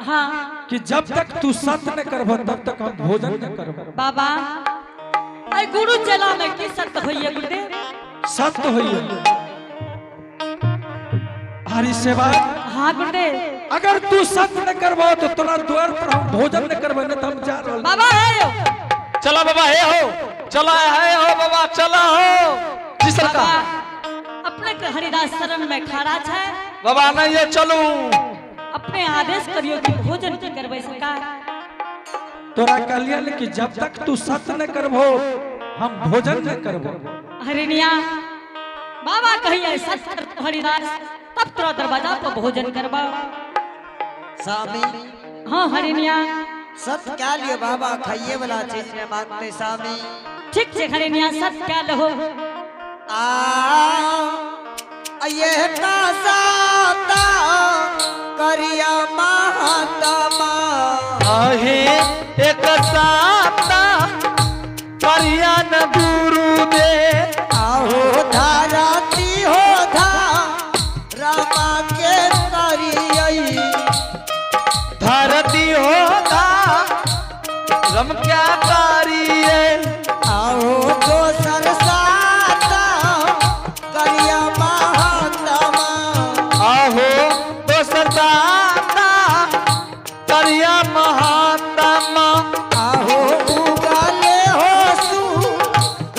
हाँ कि जब तक तू सत्य न करब तब तक हम भोजन न करब। बाबा आई गुरु चला में की सत्य होइए गुरुदेव? सत्य होइए हरि सेवा। हाँ गुरुदेव। अगर तू सत्य न करबो तो तोरा द्वार पर हम भोजन न करबे न त हम जा रहल। बाबा है चला बाबा है हो, चला है हो बाबा, चला हो जी सरकार। अपने के हरिदास शरण में खड़ा है बाबा नहीं है चलू। अपने आदेश करियो कि भोजन की करबे सरकार। तोरा कहलियन कि जब तक तू सत्य न करबो हम भोजन न करबो। हरिनिया बाबा कहिए सत्य कर हरिदास तब तोरा दरवाजा पर भोजन करबा। स्वामी हाँ हरिनिया सत्य क्या लिए बाबा, खाइए वाला चीज में मांगते स्वामी। ठीक से हरिनिया सत्य क्या लहो। ये का साता करिया महात्मा आहे एक साता करिया न गुरु दे। आहो धाराती हो धा रामा के करियई धरती होगा रम क्या करिए। आओ दोसर साता करिया महात्मा आहो तो सताता करिया महात्मा। आहो उगाले हो सू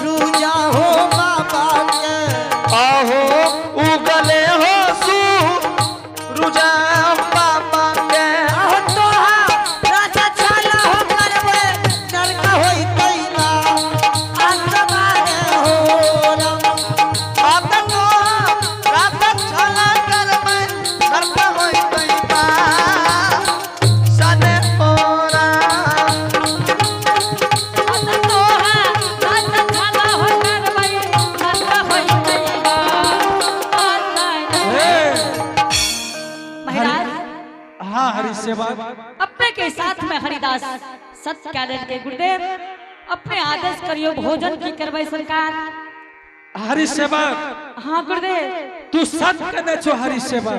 रुजा हो बाबा के आहो उगले हो सू रुजा बाबा के। आहो तोहा राजा छाला हो करवे नरका होई तैना आत्मारे हो राम। आता को रात छला कर मैं करता होई तैना सने ओरा। महाराज हाँ हरि सेवा। अपने के साथ में हरिदास सत्य क्या के गुरुदेव अपने आदेश करियो भोजन की करबे सरकार। हरि सेवा हाँ गुरुदेव। तू सत्य करने छो हरि सेवा,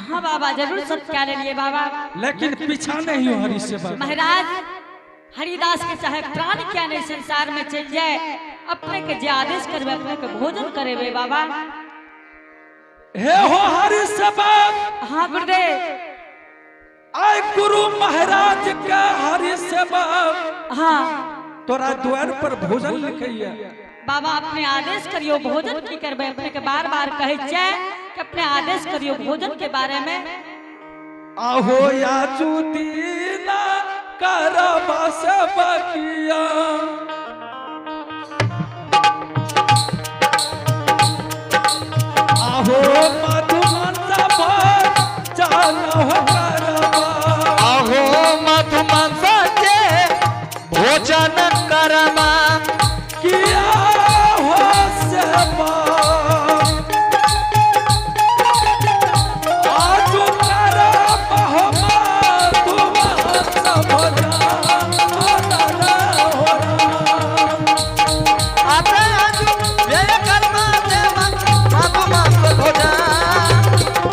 हाँ बाबा जरूर सत्य क्या लिए बाबा। लेकिन पीछा नहीं हो हरि सेवा। महाराज हरिदास के चाहे प्राण क्या नहीं संसार में चल जाए अपने के जे आदेश करबे अपने के भोजन करेबे बाबा। हे हो हरि सेवा। हाँ गुरुदेव। आय गुरु महाराज का हरि सेवा हाँ तोरा द्वार पर भोजन लिखैया। बाबा अपने आदेश करियो भोजन की करबे अपने के बार बार कहे जाए कि अपने आदेश करियो भोजन के बारे में। आहो याचू दीना करबा सबकिया आहो मधुमन सब जानो करबा। आहो मधुमन सजे भोजन करमा। किया हो सेवा आजू करबा हो मधुमन सब जानो आते आजू ये कर्मा देवा मधुमन भोजन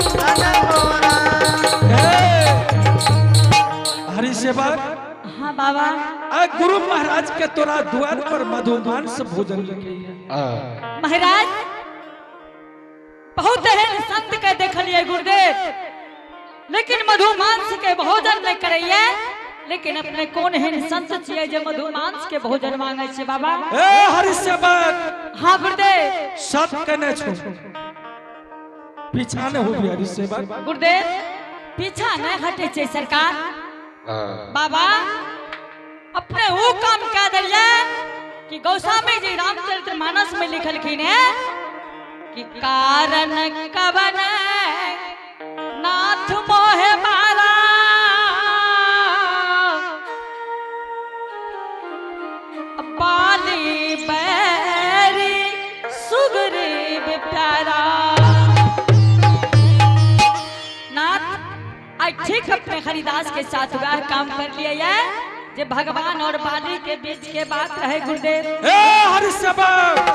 सने ओरा। हरि सेवा। हाँ बाबा। आ गुरु महाराज के तोरा द्वार पर मधुमांस भोजन लिखैया। महाराज बहुत एहन संत के देखलिए गुरुदेव लेकिन मधुमांस के भोजन नहीं करैया। लेकिन अपने कौन एहन संत छिए जे मधुमांस के भोजन मांगे छे बाबा? ए हरि सेवा। हाँ गुरुदेव। सत कने छो पीछा न होबी हरि सेवा। गुरुदेव पीछा न हटे छे सरकार। बाबा अपने वो काम क्या दरिया कि गोस्वामी जी रामचरितमानस में लिखलखिन है कि कारण कवन नाथ मोहे मारा बाली बैरी सुग्रीव प्यारा। नाथ आज ठीक अपने हरिदास के साथ वह काम कर लिया है जे भगवान और बाली के बीच के बात रहे गुरुदेव। ए हरि सेवा।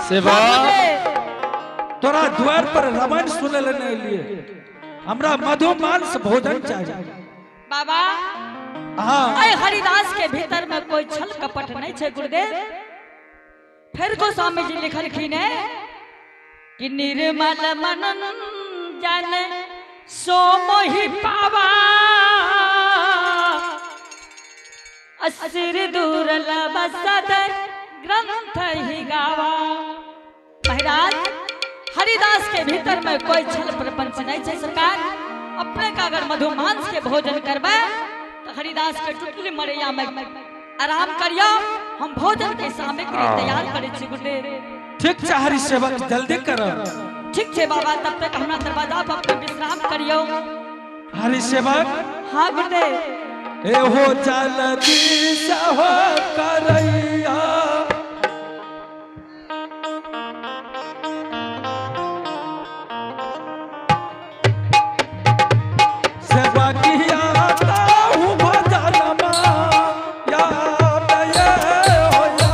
सेवा तोरा द्वार पर रामायण सुने ले नहीं लिए हमरा मधुमांस भोजन चाहिए। बाबा हाँ आई हरिदास के भीतर में कोई छल कपट नहीं छे गुरुदेव। फिर गोस्वामी जी लिखलखिन है कि निर्मल मन जन सो मोहि पावा असुर दुर्लभ सद ग्रंथ ही गावा। महाराज हरिदास के भीतर में कोई छल प्रपंच नहीं है सरकार। अपने का अगर मधुमांस के भोजन करबे तो हरिदास के टुटली मरैया में आराम करियो। हम भोजन के सामग्री तैयार करे छी गुरुदेव। ठीक है हरि सेवक जल्दी करो। ठीक है बाबा, तब तक हमरा दरवाजा पर अपने विश्राम करियो। हरि सेवक हाँ गुरुदेव। एहो जल्दी सह करैया सेवकिया ताहु भजनमा या दये होया।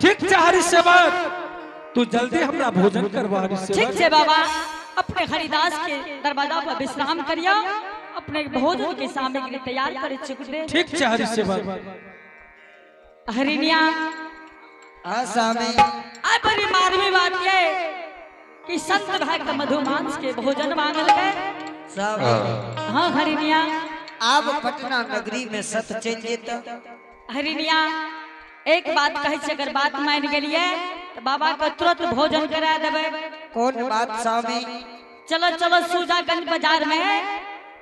ठीक है हरि सेवक तू जल्दी हमरा भोजन करवा। हरि सेवक ठीक है बाबा, अपने हरिदास के दरवाजा पर विश्राम करियो। अपने भोजन की सामग्री तैयार करे छी गुरुदेव। ठीक है हरि सेवक। हरिनिया हाँ स्वामी। आ बड़ी मारवी बात ये कि संत भाई का मधुमांस के भोजन मांगल गए। स्वामी हाँ हरिनिया। अब पटना नगरी में सत चल जेता। हरिनिया एक बात कहे से अगर बात मान गलिए तो बाबा को तुरंत भोजन करा देवे। कौन बात स्वामी? चलो चलो सूजागंज बाजार में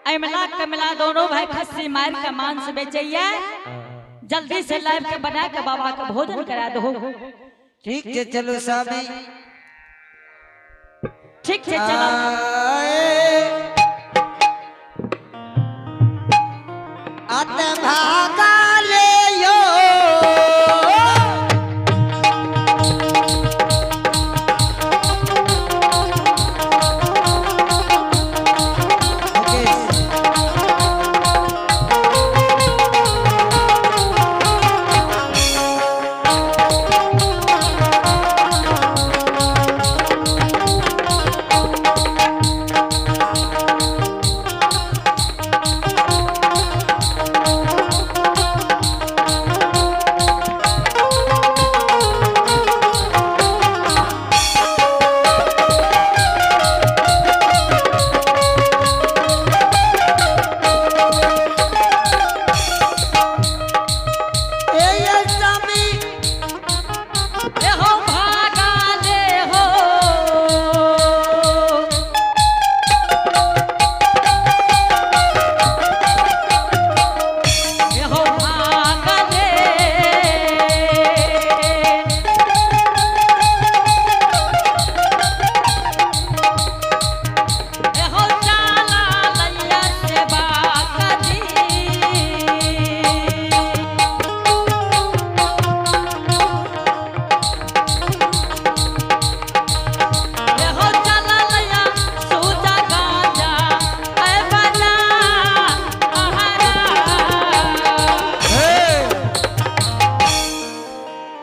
अमला कमला दोनों भाई खस्सी मार के मांस बेचिए। जल्दी से लाइव के बना के बाबा का भोजन करा दो। ठीक है चलो स्वामी। ठीक है चलो। अत भागा ले यो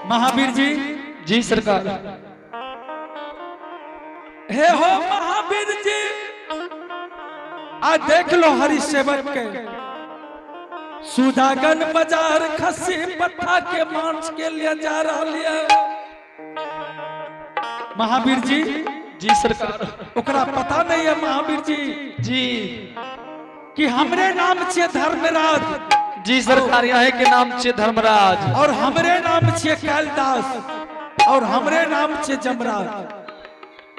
महावीर जी। जी सरकार। हे हो महावीर जी, आज देख लो हरि सेवक के सुधागन बाजार खस्सी पट्टा के मांस के लिए जा रहा है। महावीर जी जी सरकार। ओकरा पता नहीं है महावीर जी जी कि हमरे नाम छे धर्मराज जी सरकार, यहाँ के नाम छे धर्मराज और हमरे नाम छे कैलाश और हमरे नाम छे जमराज।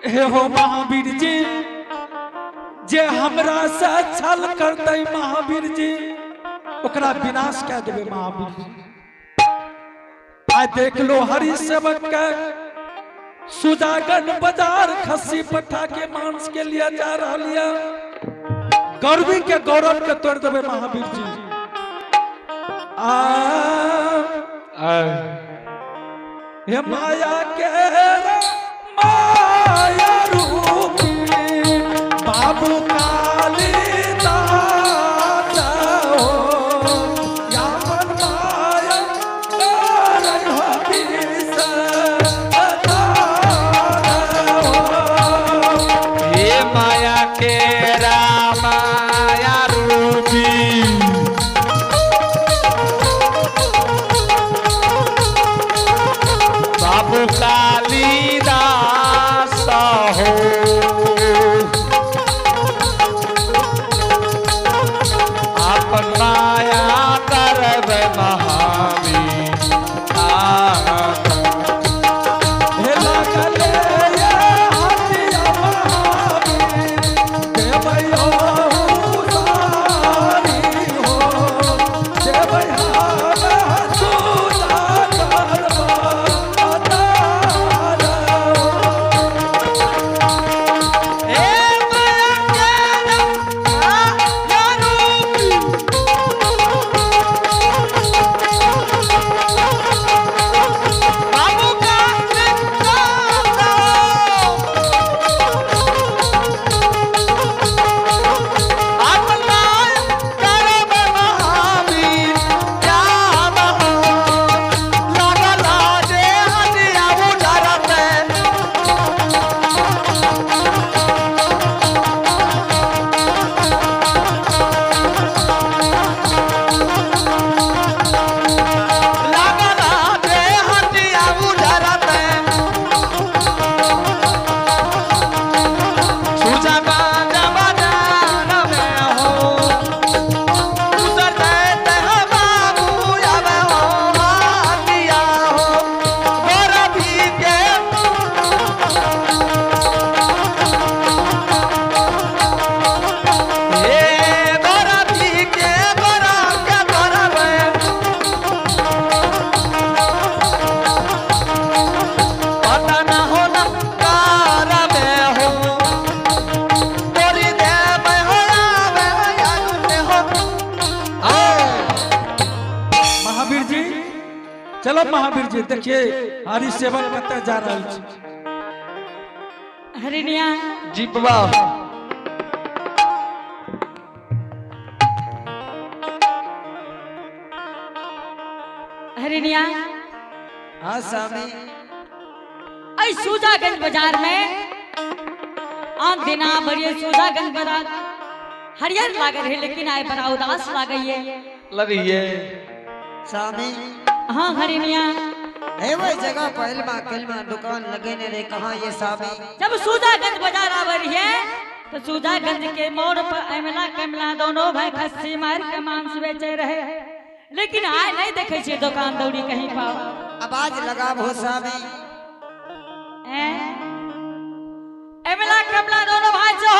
हे हो महावीर जी, जे हमरा से छल करते महावीर जी ओकरा विनाश कह देवे महावीर जी। आज देख लो हरि सेवक के सुजागन बाजार खस्सी पट्टा के मांस के लिए जा रहा लिया। गौरवी के गौरव के तोड़ देवे महावीर जी। हे माया के माया रूपी बाबू कालिदास हो, यामन माया करन हो हे माया के रामाया रूपी बाबू कालिदास हो, आपन माया करब महावीर। हे लागले ये हथिया महावीर देवयो सारी हो, देवया सुधा करवा अतार हे माया के बाबू का चलो महावीर जी देखिए हरि सेवक कते जा रहल छी। हरिनिया जी बाबा। हरिनिया हाँ स्वामी। आई सूजागंज बाजार में आन दिना बड़िए सूजागंज बाजार हरियर लागे रहे, लेकिन आए बड़ा उदास लागे लगी है स्वामी हाँ हरिनिया। है वही जगह पहल में कल में दुकान लगे ने रे कहाँ ये स्वामी। जब सूजागंज बाजार आ रही है तो सूजागंज के मोड़ पर अमला कमला दोनों भाई खस्सी मार के मांस बेचे रहे, लेकिन आए नहीं देखे छे दुकान दौड़ी कहीं पर। आवाज लगा भो स्वामी। अमला कमला दोनों भाई जो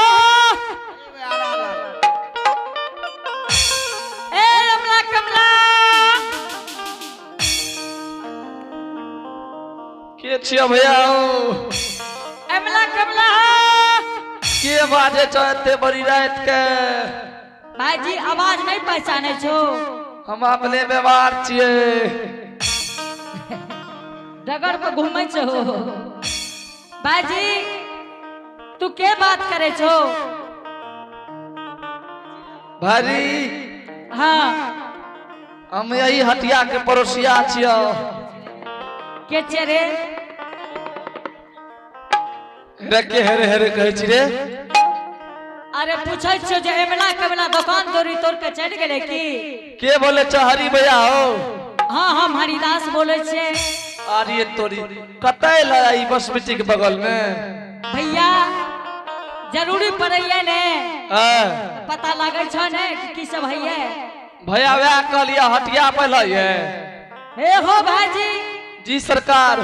ए अमला कमला के छिया भैया अमला कमला के बाजे चाहते बड़ी रात के भाईजी आवाज नहीं पहचाने छो। हम अपने व्यवहार छिए डगर पर घूमे छो। भाईजी तू के बात करे छो? भारी हाँ हम यही हटिया के पड़ोसिया छियो। के चेरे रे के हेरे हेरे कहे छी रे। अरे पूछै छियो जे एमला कमला दुकान तोरी तोड़ के चढ़ गेले की? के बोले चहरी भैया हो? हाँ हम हरिदास बोले छे। अरे तोरी कतै लाई बस बिटी के बगल में भैया जरूरी पड़ैया ने पता लागे छ ने की सब भैया भैया वे कहलिया हटिया पे लइए। हे हो भाजी जी सरकार।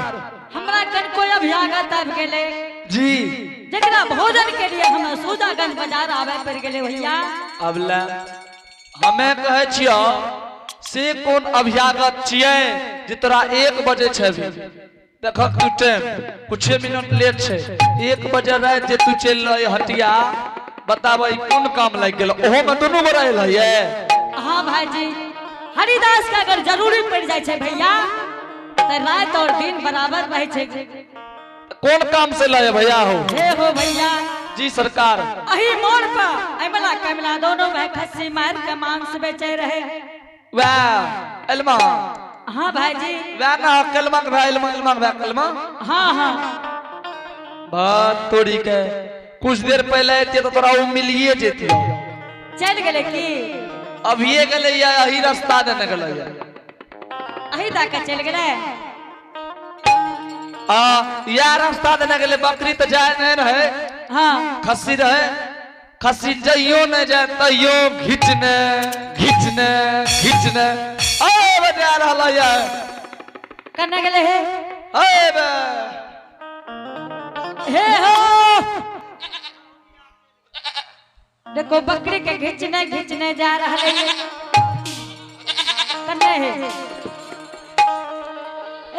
हमरा कन कोई अभियागत आब गेले जी जकरा भोजन के लिए हम सूजागंज बाजार आवे पड़ गेले भैया। अब ले हमें कहे छियो से कौन अभियागत छिए जे तोरा 1 बजे छै भी देखक तू टाइम कुछ मिनट लेट छै 1 बजे रात जे तू चल रही हटिया बताबै कौन काम लग गेल ओहो में दोनों बड़ा है। हाँ भाईजी हरिदास का अगर जरूरी पड़ जाए छे भैया तो रात और दिन बराबर रहे छे। कौन काम से लाए भैया हो? हे हो भैया जी सरकार। अही मोड़ पर अमला कमला दोनों भाई खस्सी मार के मांस बेचे रहे। वाह एलमा। हाँ भाईजी वाह ना कलमा के भाई एलमा वाह कलमा। हाँ हाँ बात तोड़ी के कुछ देर पहले आते तो तोरा वो मिलिए जेती। चल गेले की? अभी ये गले या यही रास्ता देने गले या अही दा के चल गेले। या रास्ता देने गले बकरी तो जाए नहीं रहे। हाँ खस्सी रहे खस्सी जइयो न जाए तइयो घिचने घिचने घिचने ओ बजा रहला या करने गेले हे। ए बे हे हो देखो बकरी के घिचने घिचने जा रहा है करने है।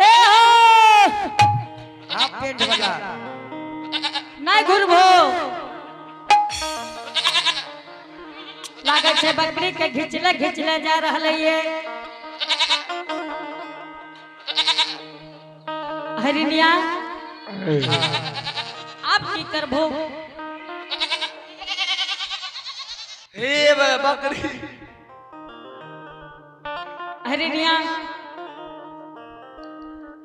ए हो आप पेट वाला नहीं घुरबो लागत है बकरी के घिचले घिचले जा रहा है ये हरिनिया आप की करबो? हे बे बकरी हरिनिया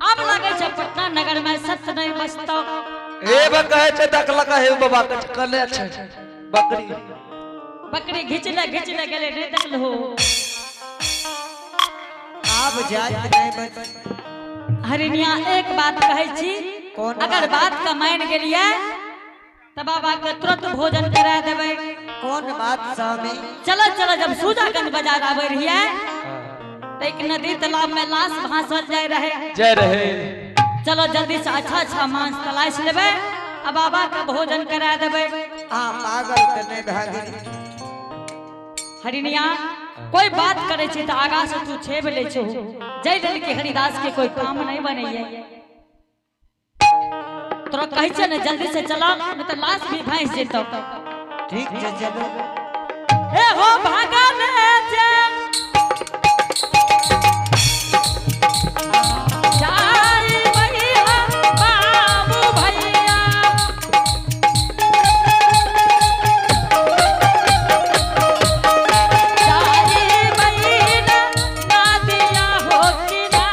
अब लगे छे पटना नगर में सत्य नहीं बसता। हे बे कहे छे देखला का हे बाबा के कले अच्छा बकरी बकरी घिचले घिचले गेले नहीं देखल हो। आप जात नहीं बच। हरिनिया एक बात कहे छी कौन अगर बात का मान गेलिए तब बाबा के तुरंत भोजन करा देबे। कौन बात स्वामी? चलो चलो जब सूजागंज बाजार आवे रहिए तो एक नदी तालाब में लाश भासल जाए रहे। जय रहे चलो जल्दी से अच्छा मांस तलाश लेबे अब बाबा का भोजन करा देबे। हाँ पागल करने भागी। हरिनिया कोई बात करे छी तो आगा से तू छेब ले छो जय दिल के हरिदास के कोई काम नहीं बनैये। तोरा कहि छ ने जल्दी से चला नहीं तो लाश भी भैंस जेतो। ठीक है चलो। ए हो भागा ले जे जाई भैया बाबू भैया जाई भैया ना दिया हो किना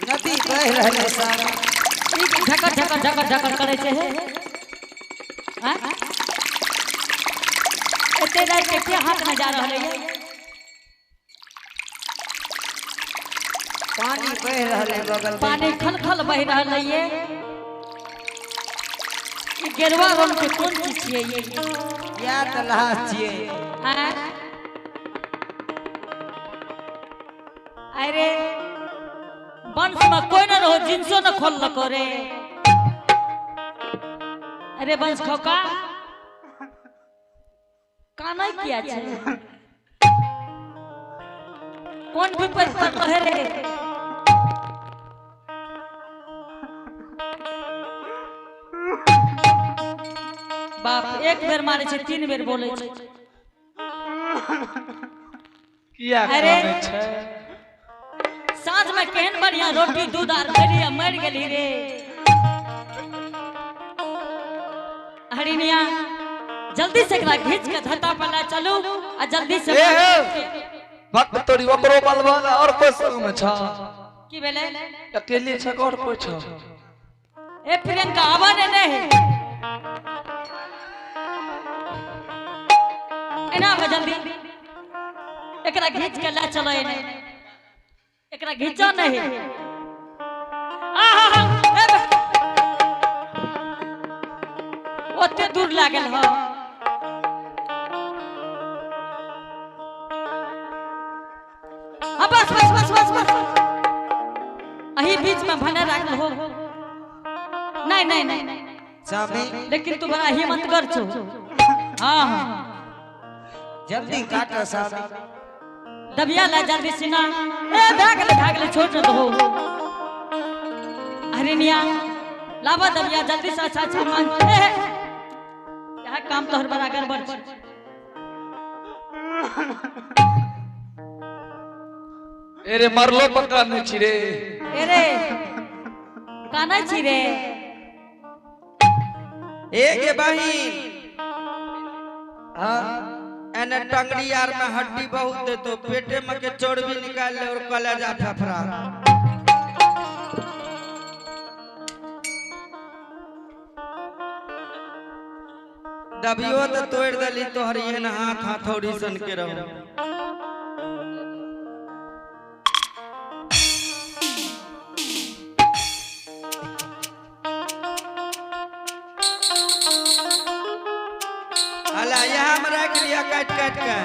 नदी बह रहले सारा। झकर झकर झकर झकर करे छे। हैं एते रात के क्या हाथ में जा रहले है पानी बह रहले बगल में। पानी खलखल बह रहले है ई गेरवा रंग के कौन चीज छिए ये या तलाश छिए। हैं अरे वंश में कोई ना रहो जिनसो न खोल ल करे अरे वंश खोका काना किया छे कौन भी पर रहे रे बाप एक बेर मारे छे 3 बेर बोले छे किया अरे। करे छै साँझ में केहन बढ़िया रोटी दूध आर खेलिए मर गेली रे हरिनिया जल्दी से एकरा घींच के धरता पर ला चलू आ जल्दी से ए भक्त तोरी ओकरो बलबल और कोई संग में छ की भेले अकेले छ और कोई छ ए प्रियंका आवा ने नहीं एना बा जल्दी एकरा घींच के ला चलो एने एकरा घींचो नहीं आहा ए ओते दूर लागल ह बस बस बस बस बस अही बीच में भने राखल हो नहीं नहीं नहीं स्वामी लेकिन तू बड़ा हिम्मत कर छो हां हां जल्दी काटो स्वामी। दबिया ला जल्दी सिना ए भाग ले छोड़ न दो अरे निया लावा दबिया जल्दी से अच्छा मान ए यह काम तोहर बड़ा गड़बड़ छै एरे मरलो पक्का नहीं छी रे एरे काना छी रे एक बहिन हाँ एने टंगड़ी यार में हड्डी बहुत है तो पेटे में के चर्बी निकाल ले और कलेजा फेफड़ा दबियो तो तोड़ दली तोहर एहन हाथ हथौड़ी सन के रहो अला यहाँ में रख लिया काट काट के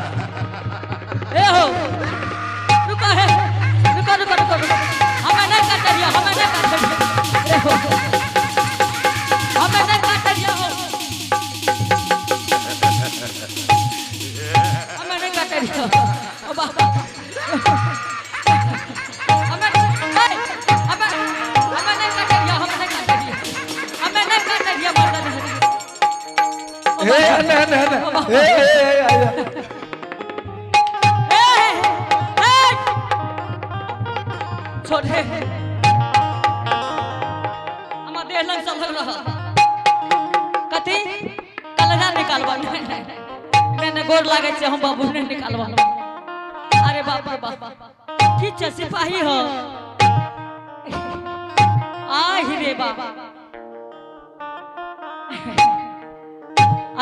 ए हो रुको है रुको रुको रुको रुको हमें नहीं काट दिया हमें नहीं काट दिया ए हो हमें नहीं काट दिया हो हमें नहीं काट दिया ओ बाबा हमें नहीं काट दिया हमें नहीं काट दिया हमें नहीं काट दिया मर्द ए न ए छोड़े हम देह लग चल रहा कथी कलरा निकालवा मैंने गोर लागे छे हम बाबू ने निकालवा अरे बाप रे बाप ठीक छे सिपाही हो आही रे बाबा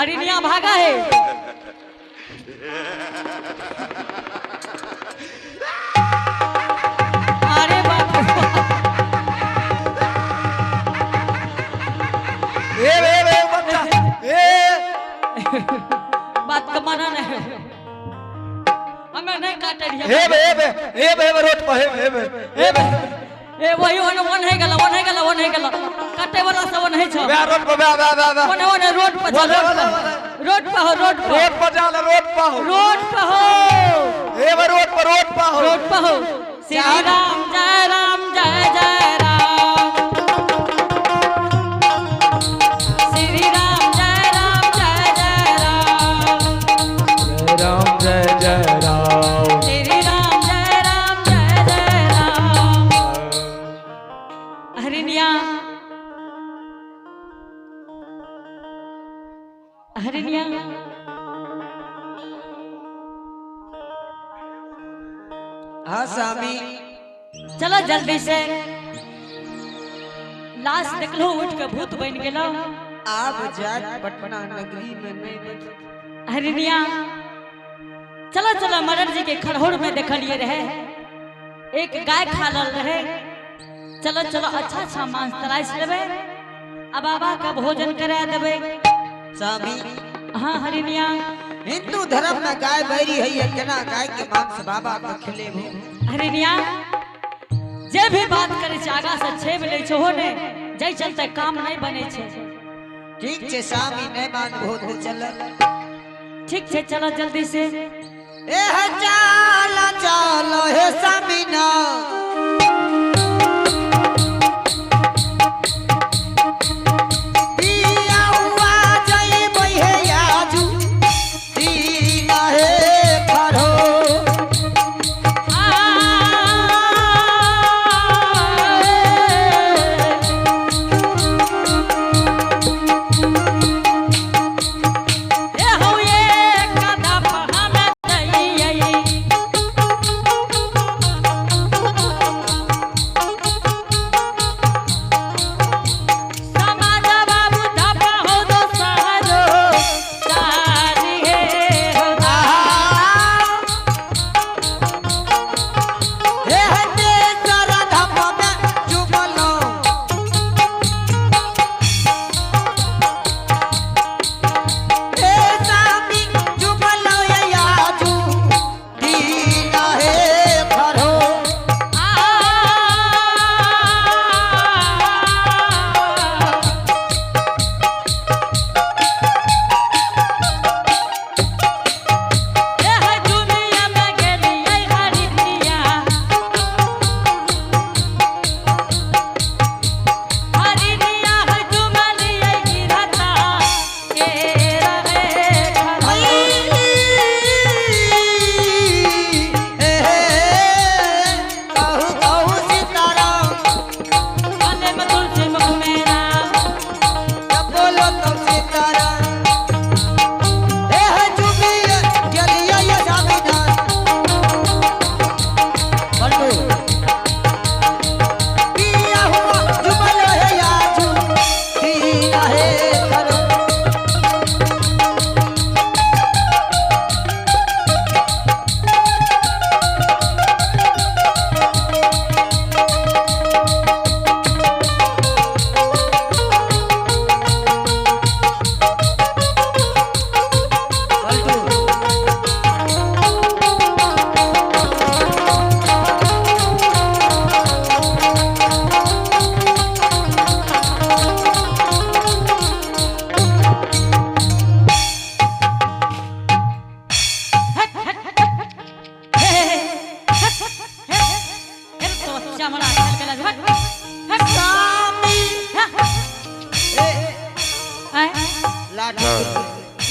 अरे निया भागा है अरे बाप रे बाप। ए बच्चा ए बात का माना नहीं हमें नहीं काटे रही ए रोड पर ए वही वन है गला काटे वाला सब नहीं छ बे रोड पर वन रोड पर चल रोड पर हो रोड पर जा रोड पर हो रोड पर हो ए रोड पर हो रोड पर हो श्री राम जय राम जय जय राम श्री राम जय राम जय जय राम राम जय जय राम श्री राम जय राम जय जय राम हरिनिया स्वामी। चलो जल्दी से। लाश देख लो उठ के भूत बन गेलो। आप जाट पटना नगरी में नहीं बच। हरिनिया चलो चलो मदन जी के खरहोर में देखलिए रहे एक गाय खालल रहे। चलो चलो अच्छा अच्छा मांस तराइस लेबे अब बाबा का भोजन करा देबे। स्वामी हाँ हरिनिया हिंदू धर्म में गाय बैरी है केना गाय के मांस बाबा को खिलेबो। हरिनिया जे भी बात करे छै आगा से छेब ले छो ने जय चलते काम नहीं बने छे। ठीक छे स्वामी नहीं मान बहुत चल। ठीक छे चलो जल्दी से। ए चल चल हे स्वामी ना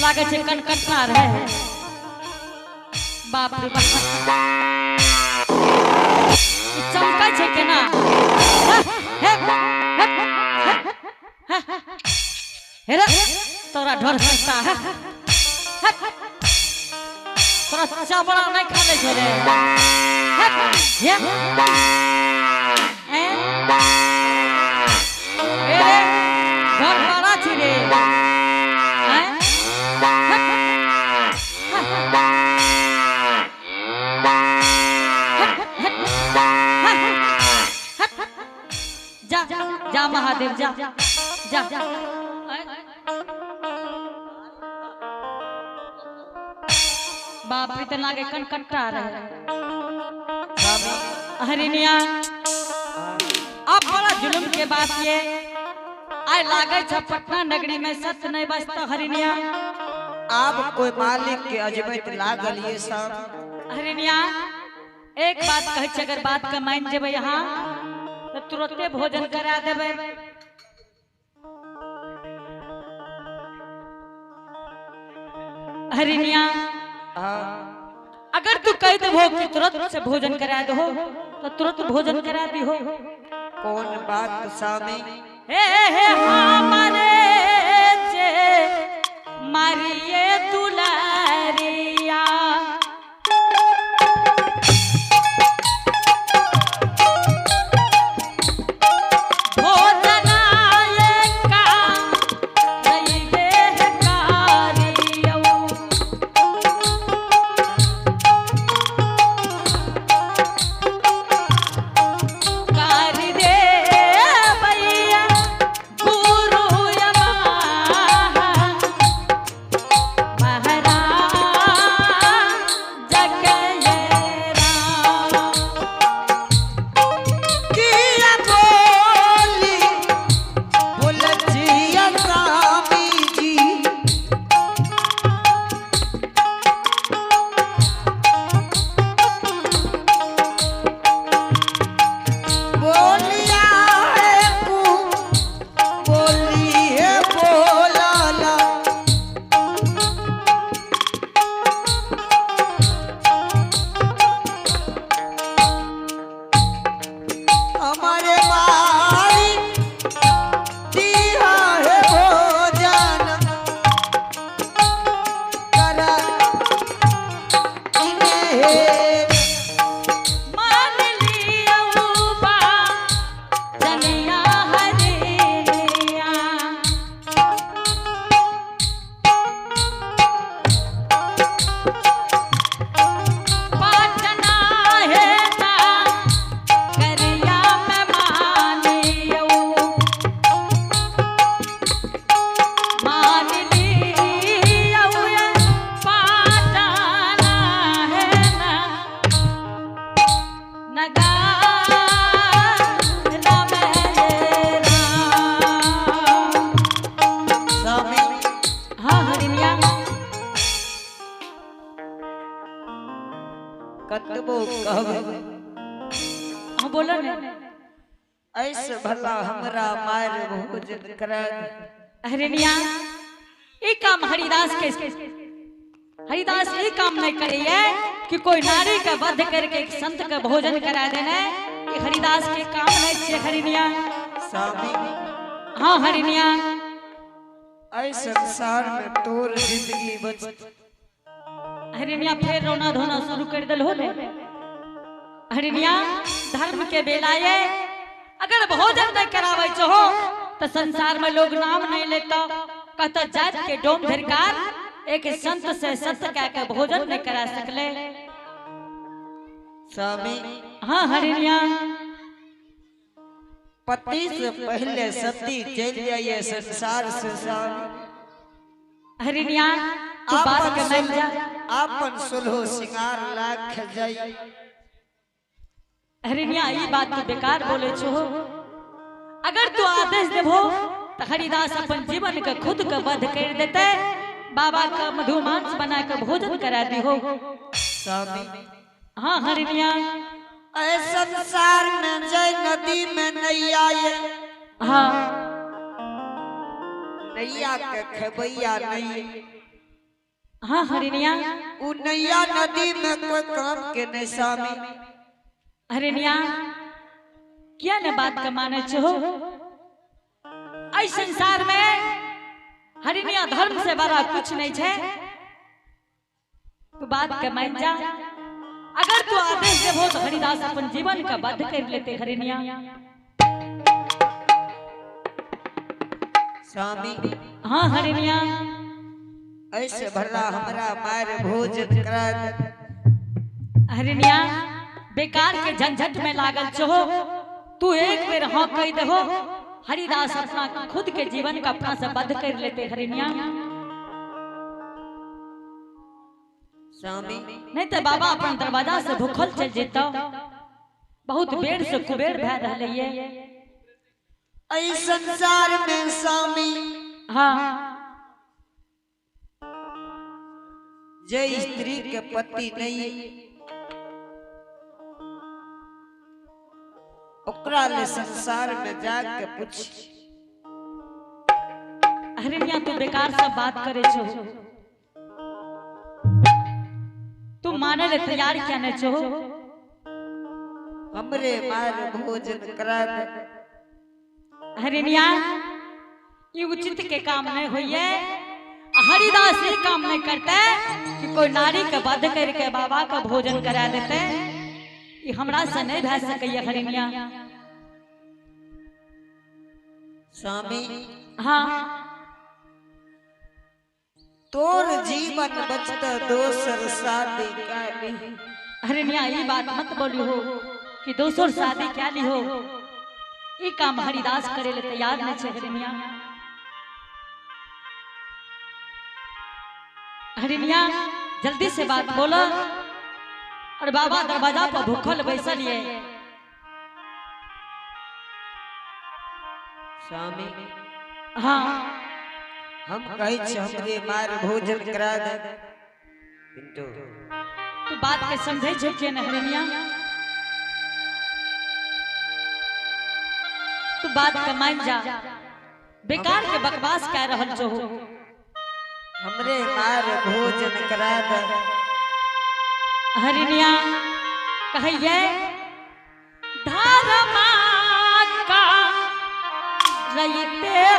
लागे छे कनकटना रहे। बाप रे बाप चमका छे केना। हेरा तोरा डर सकता है तोरा चावड़ा नहीं खा ले छे रे। ए घर बड़ा छी रे। जा जा महादेव जा जा जा। बाप रे तो लागे कनकटा रहे। हरिनिया अब बड़ा जुल्म के बात ये आय लागे छ पटना नगरी में सत्य नहीं बचता। हरिनिया आप कोई मालिक के अजबत लागल ये सब। हरिनिया एक बात कहे छे अगर बात का मान जेबे यहाँ तो तुरंते भोजन करा देबे। हरिनिया अगर तू कह देबो कि तुरंत से भोजन करा दो तो तुरंत भोजन करा दी हो। कौन बात स्वामी। हे हमारे जे मारिए दुलारिया हमारे माई दिया है भोजन करा इन्हें मान लिया बा जनिया हरिया पाटना है ता करिया मैं मानियो मान लिया पाटना है ना नगारा मेरा स्वामी हाँ हरिनिया कतबो कहब हाँ बोलो ने ऐसे भला हमरा मार भोजन करा हरिनिया ये काम हरिदास के हरिदास ये काम नहीं करे है कि कोई नारी का वध करके एक संत का भोजन करा देना ये हरिदास के काम नहीं छे हरिनिया स्वामी हाँ हरिनिया ऐ संसार में तोर जिंदगी बच हरिनिया फिर रोना धोना शुरू कर दिल हो ने हरिनिया धर्म के बेलाए अगर भोजन नहीं करावे हो तो संसार में लोग नाम नहीं लेता कहता जात के डोम धरकार एक संत से संत कह के भोजन नहीं करा सकले स्वामी हाँ हरिनिया पति से पहले सती चल जाइए संसार से स्वामी हरिनिया तू बात के मान जा आपन सुलहो सिंगार लाख जाई हरिनिया ये बात तू बेकार बोले छो अगर तू आदेश देबो तो हरिदास अपन जीवन के खुद के वध कर देते बाबा का मधुमांस बना के भोजन करा दी हो स्वामी हाँ हरिनिया ऐ संसार में जय नदी में नैया ये हाँ नैया के खेबैया नहीं हाँ हरिनिया उ नैया नदी में कोई काम के नहीं स्वामी हरिनिया क्या न बात का माने छो आई संसार में हरिनिया धर्म से बड़ा कुछ नहीं है तू बात के मान जा अगर तू आदेश देबो तो हरिदास अपन जीवन का वध कर लेते हरिनिया स्वामी हाँ हरिनिया ऐसे भला हमरा मार भोजन करा दे हरिनिया बेकार के झंझट में लागल छो तू एक बेर हाँ कह दहो हरिदास अपना खुद के जीवन का अपना से वध कर लेते हरिनिया स्वामी नहीं तो बाबा अपन दरवाजा से भूखल चल जेता बहुत बेर से कुबेर भै रहले ये ऐ संसार में स्वामी हाँ जय स्त्री के पति नहीं ओकरा ले संसार में जाके पूछ हरिनिया तू बेकार सब बात करे छो तू माने ले तैयार क्या न छो हमरे मार भोजन करा दे हरिनिया ये उचित के काम नहीं होइए हरिदास ये काम नहीं करते कि कोई नारी के वध करके बाबा का भोजन करा देते ये हमरा से नहीं भै सकैया हरिनिया स्वामी हाँ तोर जीवन बचत दोसर शादी का ली हरिनिया ये बात मत बोली हो कि दोसर शादी क्या ली हो ये काम हरिदास करे ले तैयार नहीं छे हरिनिया हरिनिया जल्दी से बात बोलो और बाबा दरवाजा पर भूखल बैसल ये स्वामी हाँ हम कहे छी हमरे मार भोजन करा दे पिंटू तू बात के समझे छे के न हरिनिया तू बात के मान जा बेकार के बकवास कह रहल छो हमरे मार भोजन करा दे हरिनिया कहिए धर्मा रहते हैं